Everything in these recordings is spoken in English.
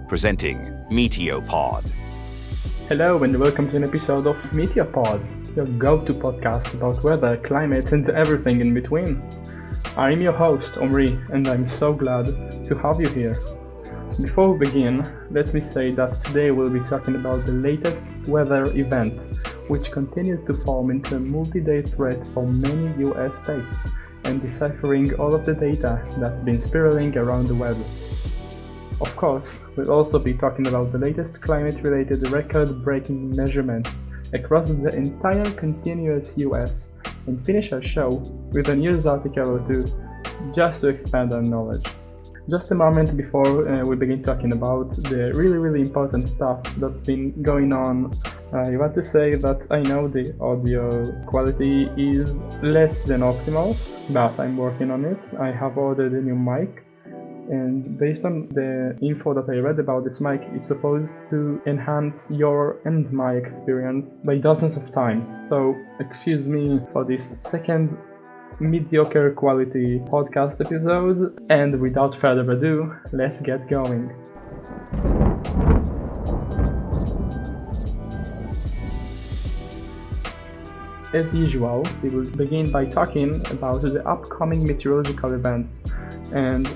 presenting Meteopod. Hello and welcome to an episode of Meteopod, your go-to podcast about weather, climate and everything in between. I'm your host, Omri, and I'm so glad to have you here. Before we begin, let me say that today we'll be talking about the latest weather event, which continues to form into a multi-day threat for many US states, and deciphering all of the data that's been spiraling around the web. Of course, we'll also be talking about the latest climate-related record-breaking measurements across the entire continuous US, and finish our show with a news article or two, just to expand our knowledge. Just a moment before we begin talking about the really important stuff that's been going on, I want to say that I know the audio quality is less than optimal, but I'm working on it. I have ordered a new mic, and based on the info that I read about this mic, it's supposed to enhance your and my experience by dozens of times. So excuse me for this second mediocre quality podcast episode, and without further ado, let's get going. As usual, we will begin by talking about the upcoming meteorological events, and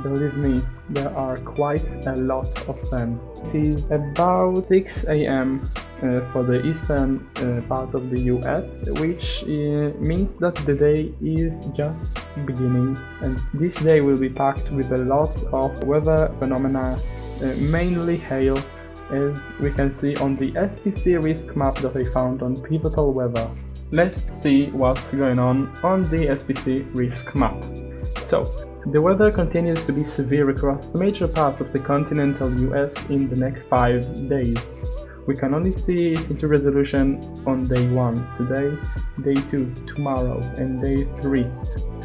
believe me, there are quite a lot of them. It is about 6 a.m. For the eastern part of the US, which means that the day is just beginning, and this day will be packed with a lot of weather phenomena, mainly hail, as we can see on the SPC risk map that I found on Pivotal Weather. Let's see what's going on the SPC risk map. So, the weather continues to be severe across major parts of the continental US in the next 5 days. We can only see it into resolution on day 1 today, day 2 tomorrow, and day 3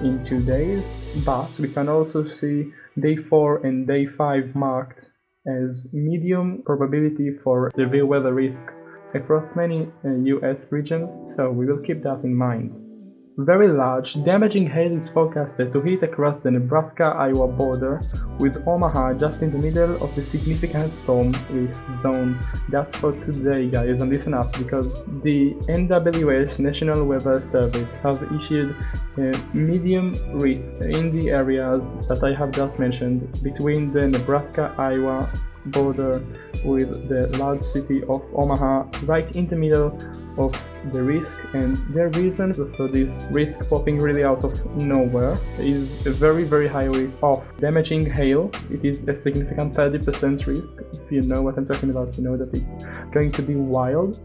in 2 days, but we can also see day 4 and day 5 marked as medium probability for severe weather risk across many US regions, so we will keep that in mind. Very large, damaging hail is forecasted to hit across the Nebraska-Iowa border, with Omaha just in the middle of the significant storm risk zone. That's for today, guys, and listen up, because the NWS National Weather Service has issued a medium risk in the areas that I have just mentioned, between the Nebraska-Iowa border with the large city of Omaha, right in the middle of the risk. And the reason for this risk popping really out of nowhere is a very high risk of damaging hail. It is a significant 30% risk. If you know what I'm talking about, you know that it's going to be wild.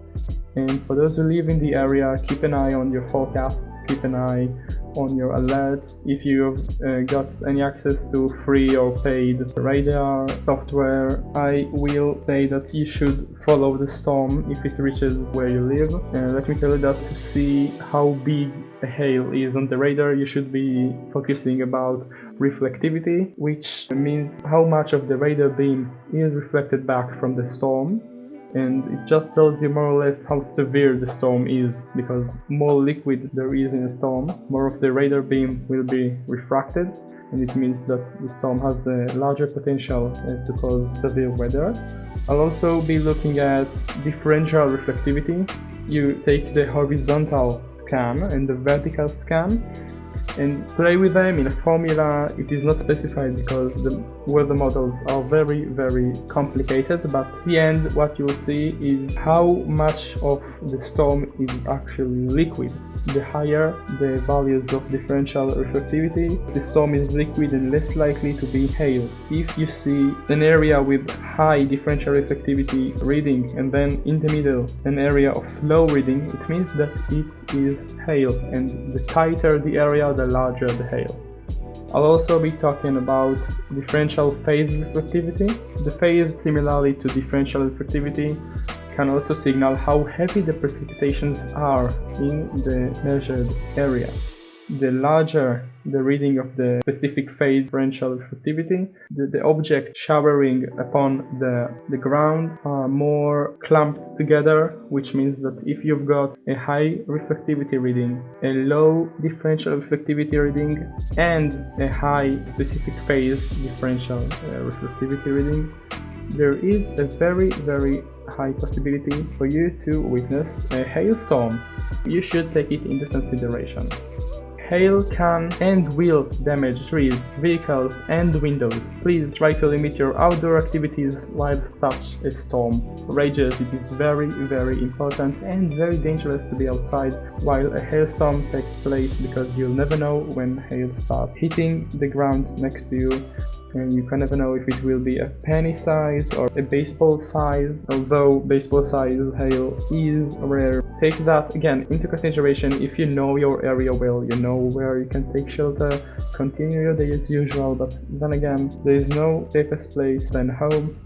And for those who live in the area, keep an eye on your forecasts, keep an eye on your alerts. If you've got any access to free or paid radar software, I will say that you should follow the storm if it reaches where you live. Let me tell you that to see how big the hail is on the radar, you should be focusing about reflectivity, which means how much of the radar beam is reflected back from the storm. And it just tells you more or less how severe the storm is, because more liquid there is in a storm, more of the radar beam will be refracted, and it means that the storm has a larger potential to cause severe weather. I'll also be looking at differential reflectivity. You take the horizontal scan and the vertical scan and play with them in a formula. It is not specified because the weather models are very complicated, but at the end what you will see is how much of the storm is actually liquid. The higher the values of differential reflectivity, the storm is liquid and less likely to be hail. If you see an area with high differential reflectivity reading and then in the middle an area of low reading, it means that it is hail, and the tighter the area, the larger the hail. I'll also be talking about differential phase reflectivity. The phase, similarly to differential reflectivity, can also signal how heavy the precipitations are in the measured area. The larger the reading of the specific phase differential reflectivity, the object showering upon the ground are more clumped together, which means that if you've got a high reflectivity reading, a low differential reflectivity reading, and a high specific phase differential reflectivity reading, there is a very high possibility for you to witness a hailstorm. You should take it into consideration. Hail can and will damage trees, vehicles, and windows. Please try to limit your outdoor activities while such a storm rages. It is very important and very dangerous to be outside while a hailstorm takes place, because you'll never know when hail starts hitting the ground next to you, and you can never know if it will be a penny size or a baseball size, although baseball size hail is rare. Take that again into consideration. If you know your area well, you know where you can take shelter, continue your day as usual, but then again, there is no safest place than home,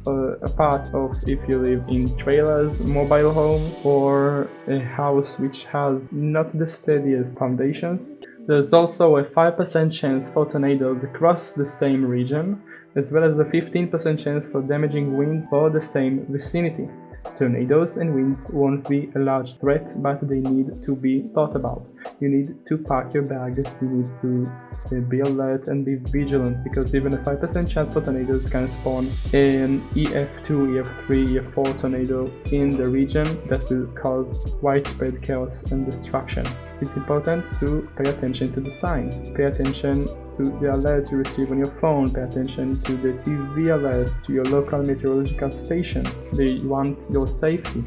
apart of if you live in trailers, mobile home, or a house which has not the steadiest foundations. There's also a 5% chance for tornadoes across the same region, as well as a 15% chance for damaging winds for the same vicinity. Tornadoes and winds won't be a large threat, but they need to be thought about. You need to pack your bags, you need to be alert and be vigilant, because even a 5% chance for tornadoes can spawn an EF2, EF3, EF4 tornado in the region that will cause widespread chaos and destruction. It's important to pay attention to the signs, pay attention to the alerts you receive on your phone, pay attention to the TV alerts, to your local meteorological station. They want your safety.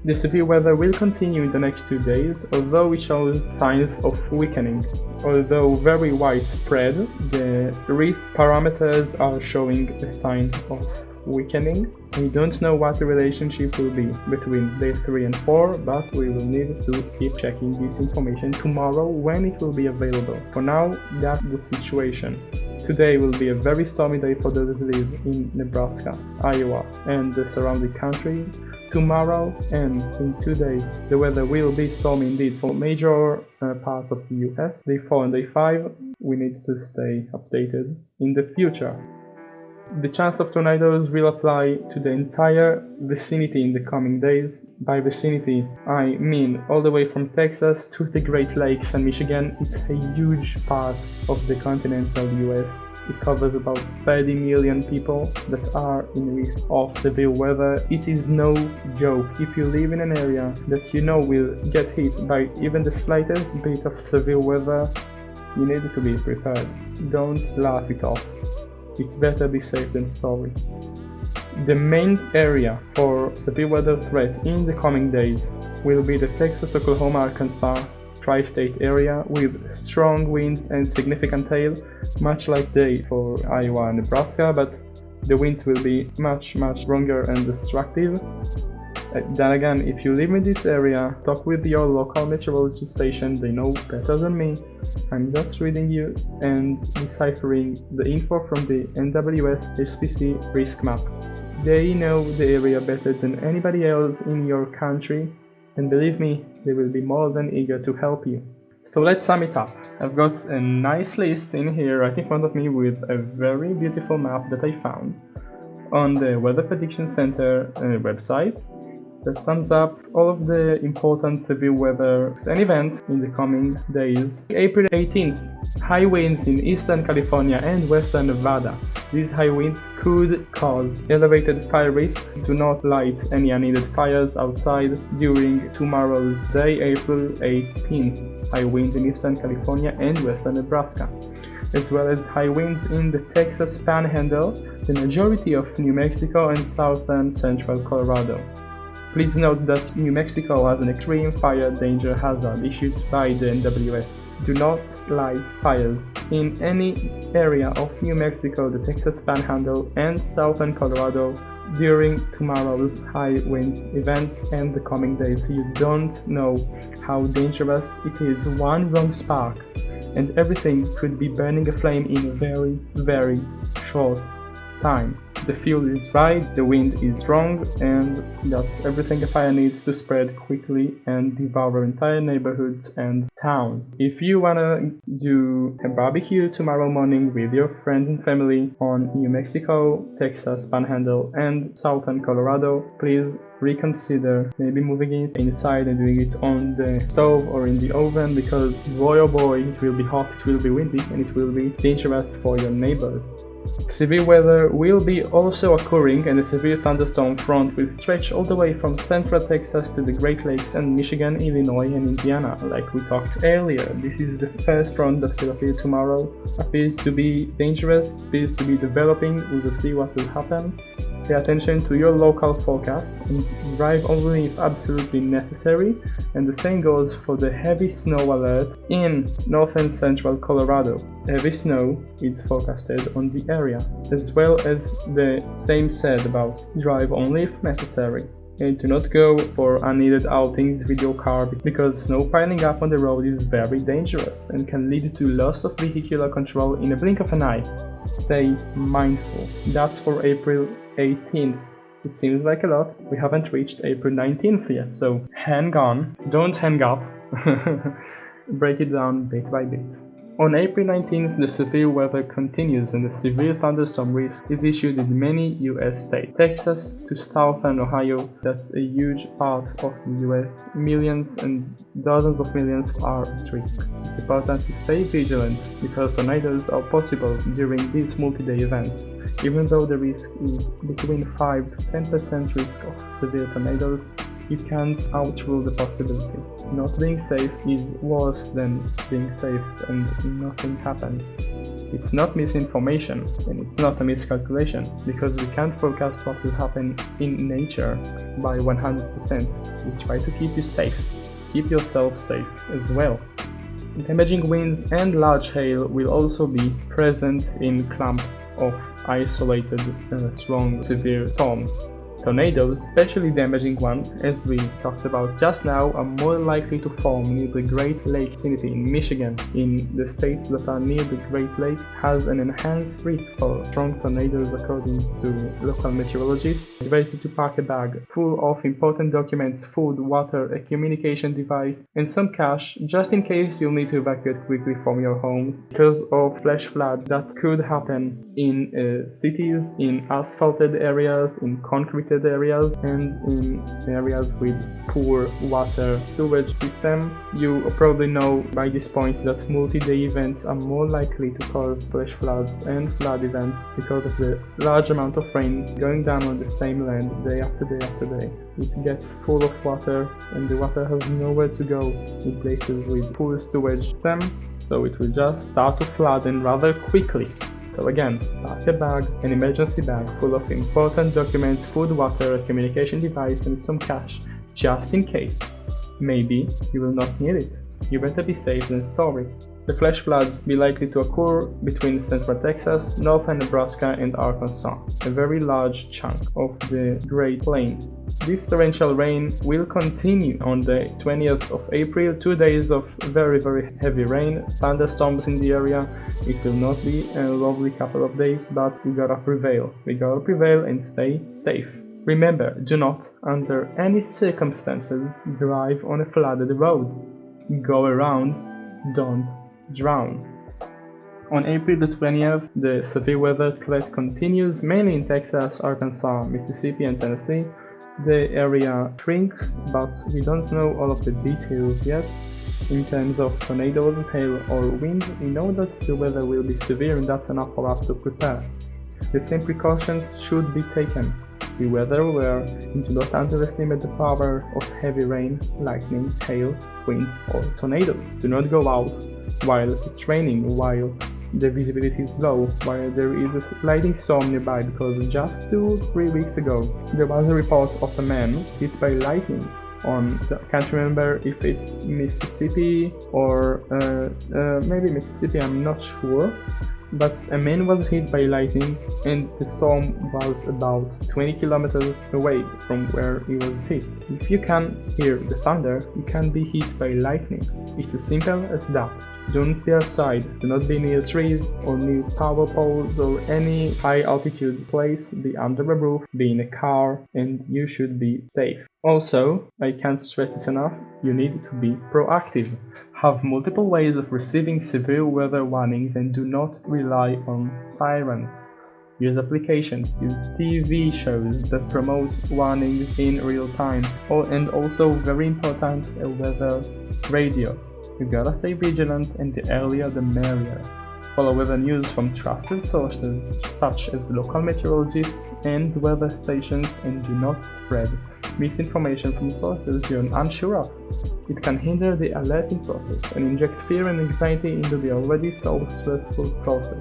The severe weather will continue in the next 2 days, although it shows signs of weakening. Although very widespread, the risk parameters are showing a sign of weakening. We don't know what the relationship will be between day 3 and 4, but we will need to keep checking this information tomorrow when it will be available. For now, that's the situation. Today will be a very stormy day for those who live in Nebraska, Iowa, and the surrounding country. Tomorrow and in 2 days, the weather will be stormy indeed for major parts of the US. Day 4 and day 5, we need to stay updated in the future. The chance of tornadoes will apply to the entire vicinity in the coming days. By vicinity, I mean all the way from Texas to the Great Lakes and Michigan. It's a huge part of the continental US. It covers about 30 million people that are in risk of severe weather. It is no joke. If you live in an area that you know will get hit by even the slightest bit of severe weather, you need to be prepared. Don't laugh it off. It's better be safe than sorry. The main area for severe weather threat in the coming days will be the Texas, Oklahoma, Arkansas tri-state area with strong winds and significant hail, much like they for Iowa and Nebraska, but the winds will be much stronger and destructive. Then again, if you live in this area, talk with your local meteorology station. They know better than me. I'm just reading you and deciphering the info from the NWS SPC risk map. They know the area better than anybody else in your country, and believe me, they will be more than eager to help you. So let's sum it up. I've got a nice list in here right in front of me with a very beautiful map that I found on the Weather Prediction Center website that sums up all of the important severe weather and events in the coming days. April 18th, high winds in eastern California and western Nevada. These high winds could cause elevated fire risk. Do not light any unneeded fires outside during tomorrow's day, April 18th. High winds in eastern California and western Nebraska, as well as high winds in the Texas Panhandle, the majority of New Mexico, and southern central Colorado. Please note that New Mexico has an extreme fire danger hazard issued by the NWS. Do not light fires in any area of New Mexico, the Texas Panhandle, and southern Colorado during tomorrow's high wind events and the coming days. You don't know how dangerous it is. One wrong spark and everything could be burning aflame in a very short time. The fuel is right, the wind is strong, and that's everything a fire needs to spread quickly and devour entire neighborhoods and towns. If you wanna do a barbecue tomorrow morning with your friends and family on New Mexico, Texas Panhandle, and southern Colorado, please reconsider maybe moving it inside and doing it on the stove or in the oven, because boy oh boy, it will be hot, it will be windy, and it will be dangerous for your neighbors. Severe weather will be also occurring, and a severe thunderstorm front will stretch all the way from central Texas to the Great Lakes and Michigan, Illinois, and Indiana. Like we talked earlier, this is the first front that will appear tomorrow. Appears to be dangerous, appears to be developing. We will see what will happen. Pay attention to your local forecast and drive only if absolutely necessary. And the same goes for the heavy snow alert in north and central Colorado. Heavy snow is forecasted on the area, as well as the same said about drive only if necessary. And do not go for unneeded outings with your car because snow piling up on the road is very dangerous and can lead to loss of vehicular control in a blink of an eye. Stay mindful. That's for April 18th. It seems like a lot. We haven't reached April 19th yet, so hang on. Don't hang up. Break it down bit by bit. On April 19th, the severe weather continues and a severe thunderstorm risk is issued in many US states. Texas to southern Ohio, that's a huge part of the US. Millions and dozens of millions are at risk. It's important to stay vigilant because tornadoes are possible during this multi-day event. Even though the risk is between 5 to 10% risk of severe tornadoes, you can't outrule the possibility. Not being safe is worse than being safe and nothing happens. It's not misinformation and it's not a miscalculation because we can't forecast what will happen in nature by 100%. We try to keep you safe. Keep yourself safe as well. Damaging winds and large hail will also be present in clumps of isolated, strong, severe storms. Tornadoes, especially damaging ones, as we talked about just now, are more likely to form near the Great Lakes vicinity in Michigan. In the states that are near the Great Lakes has an enhanced risk for strong tornadoes according to local meteorologists. Be ready to pack a bag full of important documents, food, water, a communication device, and some cash just in case you'll need to evacuate quickly from your home because of flash floods that could happen in cities, in asphalted areas, in concreted areas, and in areas with poor water sewage system. You probably know by this point that multi-day events are more likely to cause flash floods and flood events because of the large amount of rain going down on the same land day after day after day. It gets full of water and the water has nowhere to go in places with poor sewage system, so it will just start to flood and rather quickly. So again, pack a bag, an emergency bag full of important documents, food, water, a communication device, and some cash, just in case. Maybe you will not need it. You better be safe than sorry. The flash floods be likely to occur between central Texas, northern Nebraska, and Arkansas, a very large chunk of the Great Plains. This torrential rain will continue on the 20th of April, 2 days of very heavy rain, thunderstorms in the area. It will not be a lovely couple of days, but we gotta prevail. We gotta prevail and stay safe. Remember, do not, under any circumstances, drive on a flooded road. Go around, don't drown. On April the 20th, the severe weather threat continues mainly in Texas, Arkansas, Mississippi, and Tennessee. The area shrinks, but we don't know all of the details yet. In terms of tornadoes, hail, or wind, we know that the weather will be severe and that's enough for us to prepare. The same precautions should be taken. Be weather aware and do not underestimate the power of heavy rain, lightning, hail, winds, or tornadoes. Do not go out while it's raining, while the visibility is low, while there is a lightning storm nearby, because just 2-3 weeks ago there was a report of a man hit by lightning on, I can't remember if it's Mississippi or maybe Mississippi, I'm not sure, but a man was hit by lightning and the storm was about 20 kilometers away from where he was hit. If you can hear the thunder, you can be hit by lightning. It's as simple as that. Don't be outside, do not be near trees or near power poles or any high altitude place, be under a roof, be in a car, and you should be safe. Also, I can't stress this enough, you need to be proactive. Have multiple ways of receiving severe weather warnings and do not rely on sirens. Use applications, use TV shows that promote warnings in real time, and also very important, a weather radio. You gotta stay vigilant and the earlier the merrier. Follow weather news from trusted sources such as local meteorologists and weather stations, and do not spread misinformation from sources you're unsure of. It can hinder the alerting process and inject fear and anxiety into the already so stressful process.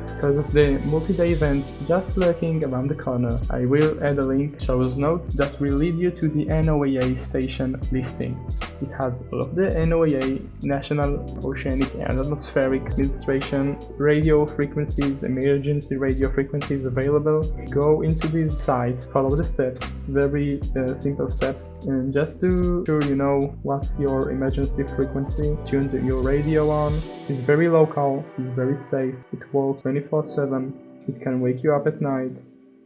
Because of the multi-day events just lurking around the corner, I will add a link shows notes that will lead you to the NOAA station listing. It has all of the NOAA, National Oceanic and Atmospheric Administration, radio frequencies, emergency radio frequencies available. Go into this site, follow the steps, very simple steps, and just to ensure you know what's your emergency frequency, tune your radio on. It's very local, it's very safe, it works 24/7, it can wake you up at night.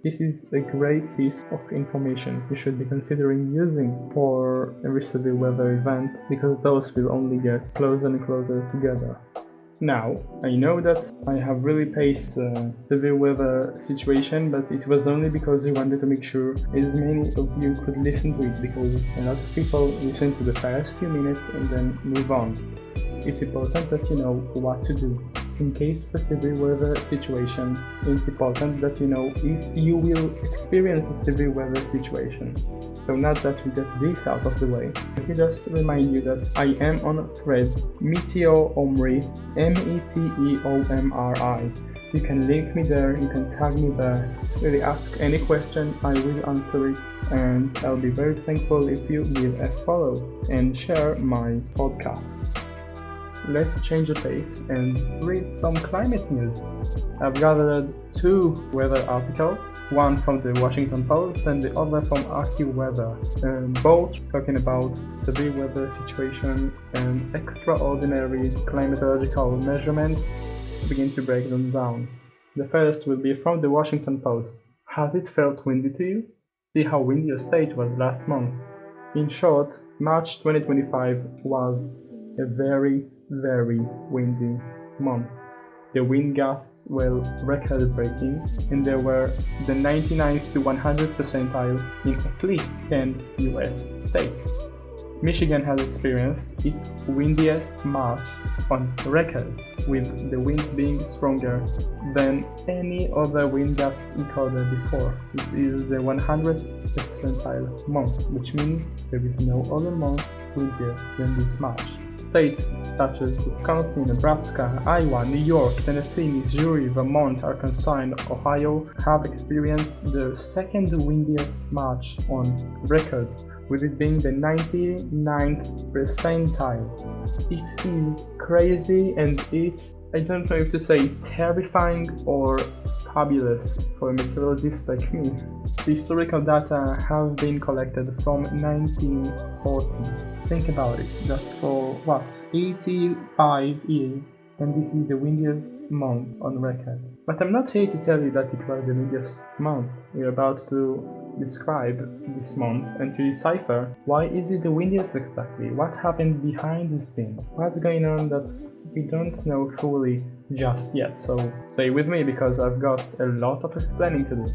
This is a great piece of information you should be considering using for every severe weather event, because those will only get closer and closer together. Now, I know that I have really paced the severe weather situation, but it was only because I wanted to make sure as many of you could listen to it, because a lot of people listen to the first few minutes and then move on. It's important that you know what to do. In case of a severe weather situation, it's important that you know if you will experience a severe weather situation. So now that we get this out of the way, let me just remind you that I am on Threads, Meteomri, Meteomri. You can link me there, you can tag me there, really ask any question, I will answer it, and I'll be very thankful if you give a follow and share my podcast. Let's change the pace and read some climate news. I've gathered two weather articles, one from the Washington Post and the other from AccuWeather, both talking about severe weather situation and extraordinary climatological measurements. Begin to break them down. The first will be from the Washington Post. Has it felt windy to you? See how windy your state was last month. In short, March 2025 was a very windy month. The wind gusts were record-breaking, and they were the 99th to 100th percentile in at least 10 US states. Michigan has experienced its windiest March on record, with the winds being stronger than any other wind gusts recorded before. It is the 100th percentile month, which means there is no other month windier than this March. States such as Wisconsin, Nebraska, Iowa, New York, Tennessee, Missouri, Vermont, Arkansas, and Ohio have experienced the second windiest March on record, with it being the 99th percentile. It is crazy, and it's, I don't know if to say terrifying or fabulous for a meteorologist like me. The historical data have been collected from 1940. Think about it, just for what, 85 years, and this is the windiest month on record. But I'm not here to tell you that it was the windiest month. We're about to describe this month and to decipher why is it the windiest exactly, what happened behind the scene, what's going on that we don't know fully just yet. So stay with me because I've got a lot of explaining to do.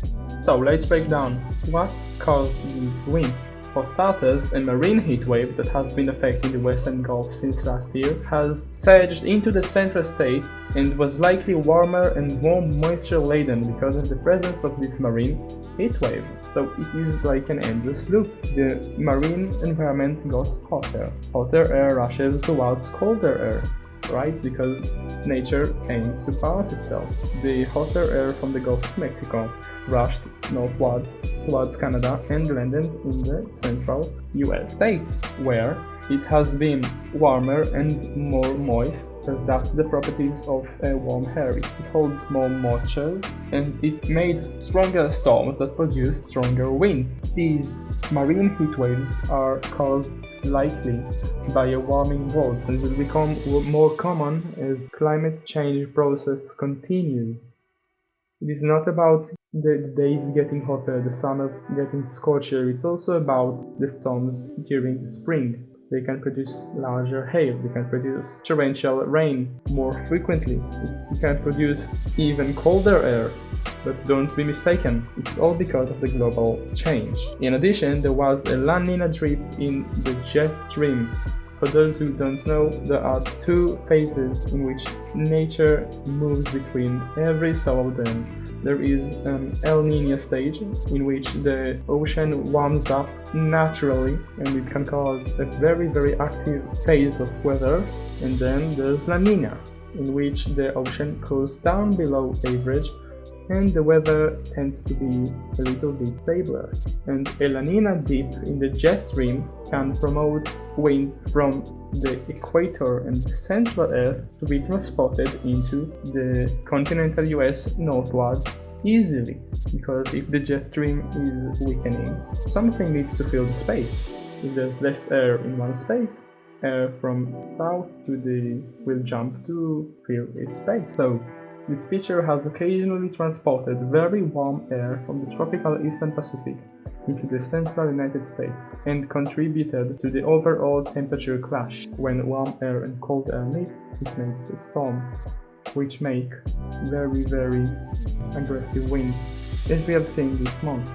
So let's break down what caused these winds. For starters, a marine heat wave that has been affecting the Western Gulf since last year has surged into the central states and was likely warmer and more moisture laden because of the presence of this marine heat wave. So it is like an endless loop. The marine environment got hotter. Hotter air rushes towards colder air, right? Because nature aims to balance itself. The hotter air from the Gulf of Mexico rushed northwards towards Canada and landed in the central US states, where it has been warmer and more moist, because that's the properties of a warm air. It holds more moisture, and it made stronger storms that produced stronger winds. These marine heat waves are caused likely by a warming world and will become more common as climate change process continues. It is not about the days getting hotter, the summers getting scorcher, it's also about the storms during the spring. They can produce larger hail, they can produce torrential rain more frequently, they can produce even colder air. But don't be mistaken, it's all because of the global change. In addition, there was a La Nina drip in the jet stream For those who don't know, there are two phases in which nature moves between every so often. There is an El Niño stage, in which the ocean warms up naturally and it can cause a very active phase of weather. And then there's La Niña, in which the ocean cools down below average and the weather tends to be a little bit stabler. And a La Nina dip in the jet stream can promote wind from the equator and central Earth to be transported into the continental US northwards easily, because if the jet stream is weakening, something needs to fill the space. If there's less air in one space, air from south to the will jump to fill its space. So this feature has occasionally transported very warm air from the tropical Eastern Pacific into the central United States and contributed to the overall temperature clash. When warm air and cold air meet, it makes a storm, which make very aggressive winds, as we have seen this month.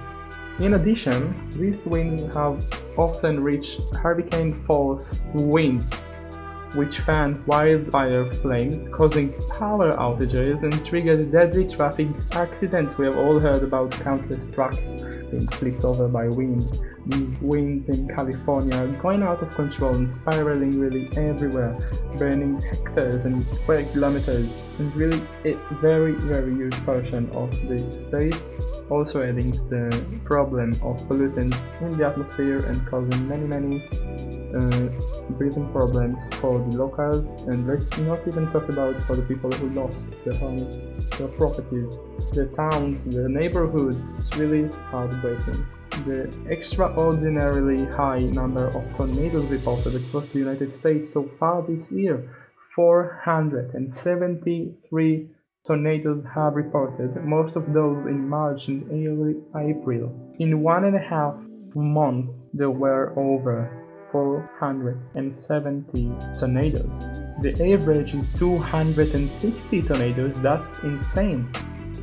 In addition, these winds have often reached hurricane force winds, which fan wildfire flames, causing power outages and triggers deadly traffic accidents. We have all heard about countless trucks being flipped over by wind. These winds in California are going out of control and spiraling really everywhere, burning hectares and square kilometers, and really a very huge portion of the state, also adding to the problem of pollutants in the atmosphere and causing many breathing problems for the locals. And let's not even talk about for the people who lost their homes, their properties, their towns, their neighborhoods. It's really heartbreaking. The extraordinarily high number of tornadoes reported across the United States so far this year, 473 tornadoes have reported, most of those in March and early April. In 1.5 months, there were over 470 tornadoes. The average is 260 tornadoes. That's insane.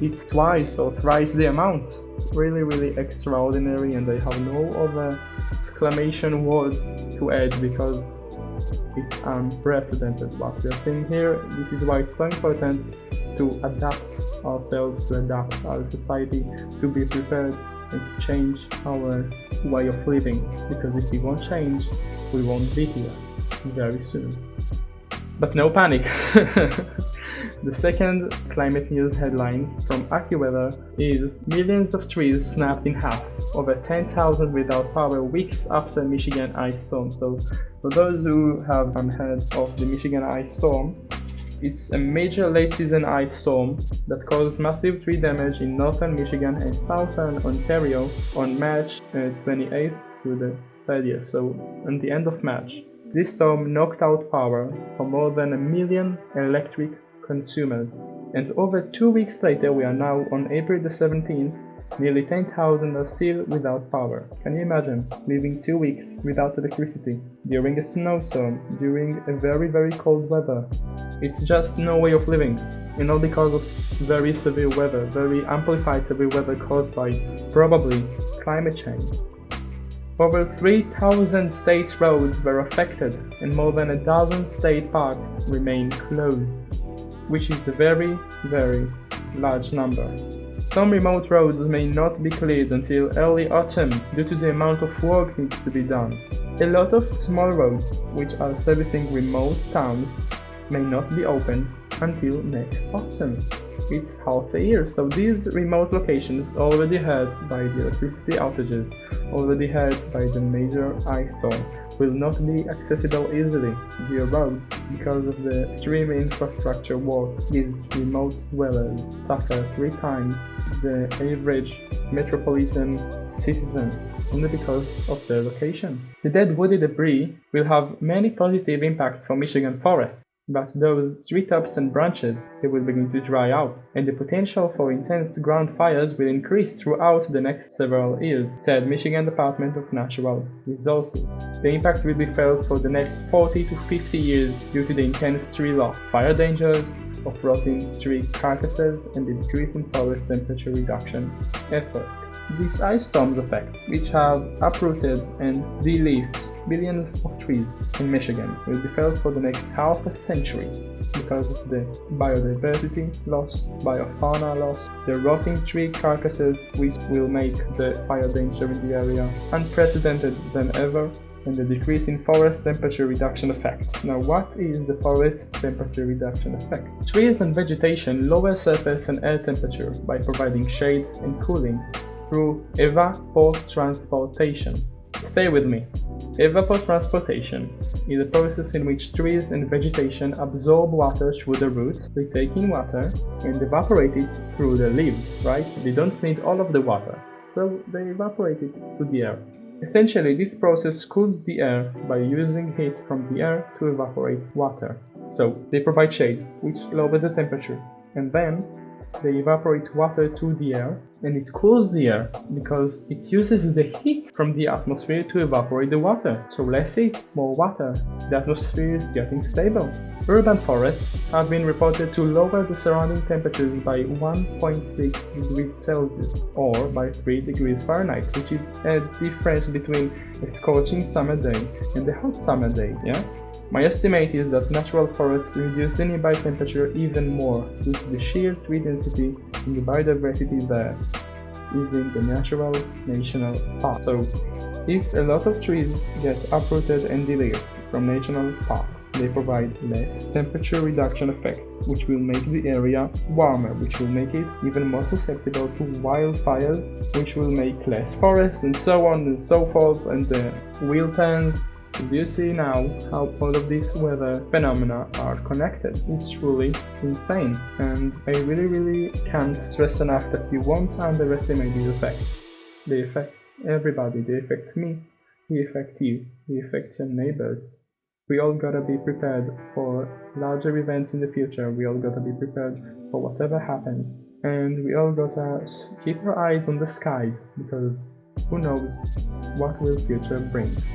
It's twice or thrice the amount. It's really extraordinary, and I have no other exclamation words to add because it's unprecedented what we are seeing here. This is why it's so important to adapt ourselves, to adapt our society, to be prepared and to change our way of living, because if we won't change, we won't be here very soon. But no panic! The second climate news headline from AccuWeather is millions of trees snapped in half, over 10,000 without power weeks after Michigan ice storm. So for those who have heard of the Michigan ice storm, it's a major late-season ice storm that caused massive tree damage in northern Michigan and southern Ontario on March 28th to the 30th, so on the end of March. This storm knocked out power for more than 1 million electric consumers, and over 2 weeks later, we are now on April the 17th, nearly 10,000 are still without power. Can you imagine living 2 weeks without electricity during a snowstorm, during a very cold weather? It's just no way of living, and all because of very severe weather, very amplified severe weather caused by probably climate change. Over 3,000 state roads were affected, and more than a dozen state parks remain closed, which is a very large number. Some remote roads may not be cleared until early autumn due to the amount of work needs to be done. A lot of small roads, which are servicing remote towns, may not be opened until next autumn. It's half a year, so these remote locations already hurt by the electricity outages, already hurt by the major ice storm, will not be accessible easily via roads because of the extreme infrastructure work. These remote dwellers suffer 3 times the average metropolitan citizen only because of their location. The dead woody debris will have many positive impacts for Michigan forests, but those treetops and branches, they will begin to dry out, and the potential for intense ground fires will increase throughout the next several years, said Michigan Department of Natural Resources. The impact will be felt for the next 40 to 50 years due to the intense tree loss, fire dangers of rotting tree carcasses, and the decrease in forest temperature reduction effort. These ice storms effect, which have uprooted and de-leafed billions of trees in Michigan will be felled for the next half a century because of the biodiversity loss, biofauna loss, the rotting tree carcasses which will make the fire danger in the area unprecedented than ever, and the decrease in forest temperature reduction effect. Now, what is the forest temperature reduction effect? Trees and vegetation lower surface and air temperature by providing shade and cooling through evapotranspiration. Stay with me. Evapotranspiration is a process in which trees and vegetation absorb water through the roots, they take in water and evaporate it through the leaves, right? They don't need all of the water, so they evaporate it to the air. Essentially, this process cools the air by using heat from the air to evaporate water. So, they provide shade, which lowers the temperature, and then they evaporate water to the air, and it cools the air because it uses the heat from the atmosphere to evaporate the water. So less heat, more water. The atmosphere is getting stable. Urban forests have been reported to lower the surrounding temperatures by 1.6 degrees Celsius or by 3 degrees Fahrenheit, which is a difference between a scorching summer day and a hot summer day, yeah? My estimate is that natural forests reduce the nearby temperature even more due to the sheer tree density and the biodiversity there within the natural national park. So, if a lot of trees get uprooted and deleted from national parks, they provide less temperature reduction effects, which will make the area warmer, which will make it even more susceptible to wildfires, which will make less forests, and so on and so forth, and the wheel turns. Do you see now how all of these weather phenomena are connected? It's truly insane, and I really can't stress enough that you won't underestimate these effects. They affect everybody, they affect me, they affect you, they affect your neighbors. We all gotta be prepared for larger events in the future, we all gotta be prepared for whatever happens, and we all gotta keep our eyes on the skies, because who knows what will future bring.